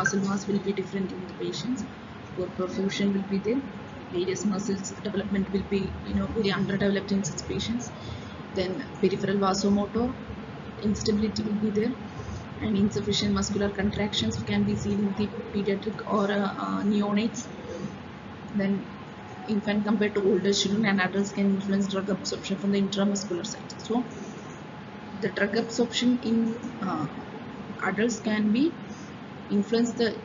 muscle mass will be different in the patients, poor perfusion will be there, various muscles development will be very underdeveloped in such patients. Then peripheral vasomotor instability will be there, and insufficient muscular contractions can be seen in the pediatric or neonates. Then infant compared to older children and adults can influence drug absorption from the intramuscular site. So the drug absorption in adults can be influence the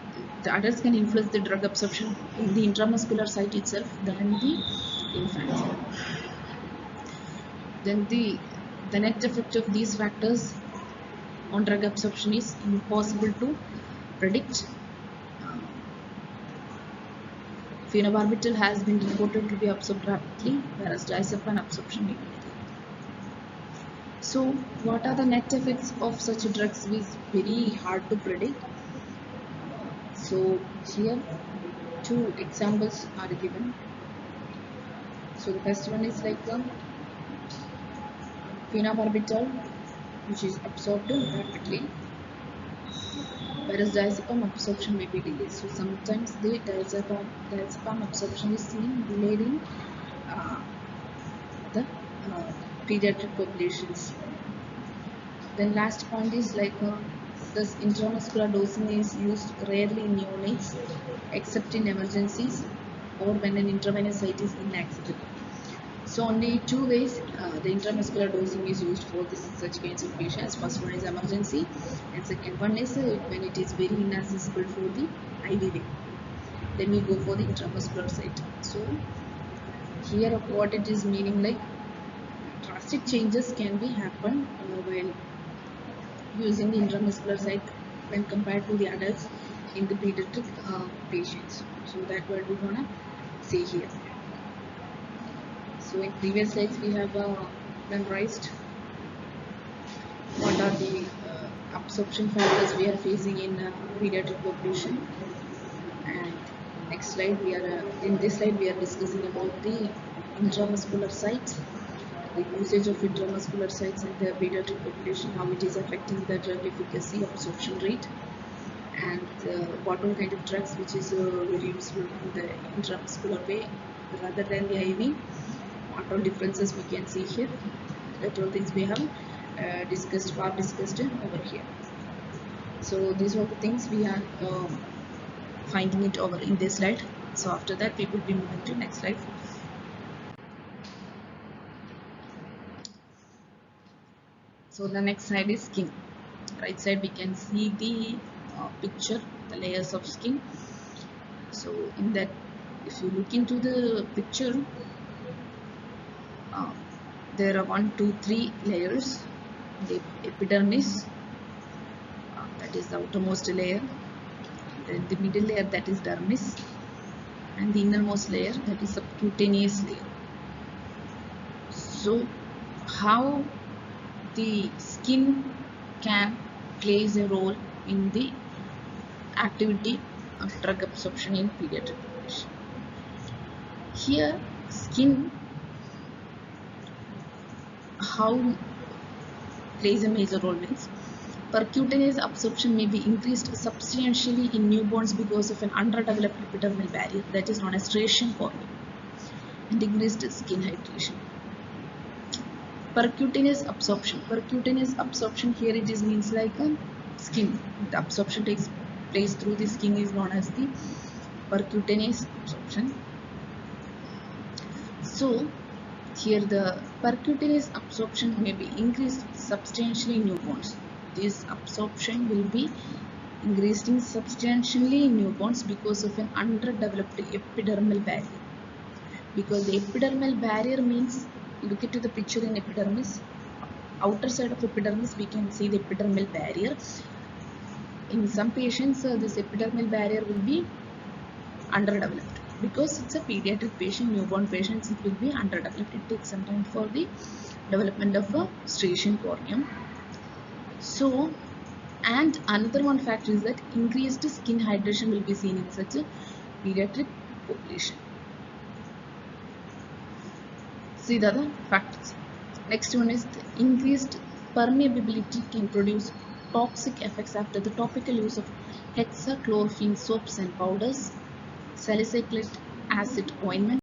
adults can influence the drug absorption in the intramuscular site itself than the infants. Then the net effect of these factors on drug absorption is impossible to predict. Phenobarbital has been reported to be absorbed rapidly, whereas diazepam absorption may be delayed. So what are the net effects of such drugs is very hard to predict. So here two examples are given. So the first one is like phenobarbital, which is absorbed rapidly, whereas diazepam absorption may be delayed. So sometimes the diazepam absorption is seen delayed in the pediatric populations. Then last point is like this intramuscular dosing is used rarely in neonates except in emergencies or when an intravenous site is inaccessible. So only two ways the intramuscular dosing is used for such kinds of patients. First one is emergency, and second one is when it is very inaccessible for the IV way. Then we go for the intramuscular site. So here what it is meaning, like drastic changes can be happen while using the intramuscular site when compared to the adults in the pediatric patients. So that what we're gonna say here. So in previous slides we have memorized what are the absorption factors we are facing in pediatric population, and next slide we are in this slide we are discussing about the intramuscular sites, the usage of intramuscular sites in the pediatric population, how it is affecting the drug efficacy, absorption rate, and what all kind of drugs which is very useful in the intramuscular way rather than the IV. What all differences we can see here. That all things we have discussed over here. So these are the things we are finding it over in this slide. So after that we will be moving to next slide. So the next slide is skin. Right side we can see the picture, the layers of skin. So in that, if you look into the picture, there are 1, 2, 3 layers. The epidermis, that is the outermost layer, then the middle layer, that is dermis, and the innermost layer, that is subcutaneous layer. So how the skin can plays a role in the activity of drug absorption in pediatric population. Here skin how plays a major role means percutaneous absorption may be increased substantially in newborns because of an underdeveloped epidermal barrier, that is known as striation corneum, and increased skin hydration. Percutaneous absorption here it is means like skin. The absorption takes place through the skin is known as the percutaneous absorption. So here the percutaneous absorption may be increased substantially in newborns. This absorption will be increasing substantially in newborns because of an underdeveloped epidermal barrier. Because the epidermal barrier means, look into the picture in epidermis, outer side of epidermis we can see the epidermal barrier. In some patients this epidermal barrier will be underdeveloped. Because it's a pediatric patient, newborn patients, it will be underdeveloped. It takes some time for the development of a striation corneum. So, and another one factor is that increased skin hydration will be seen in such a pediatric population. See the other factors. Next one is the increased permeability can produce toxic effects after the topical use of hexachlorophene soaps and powders, salicylic acid ointment.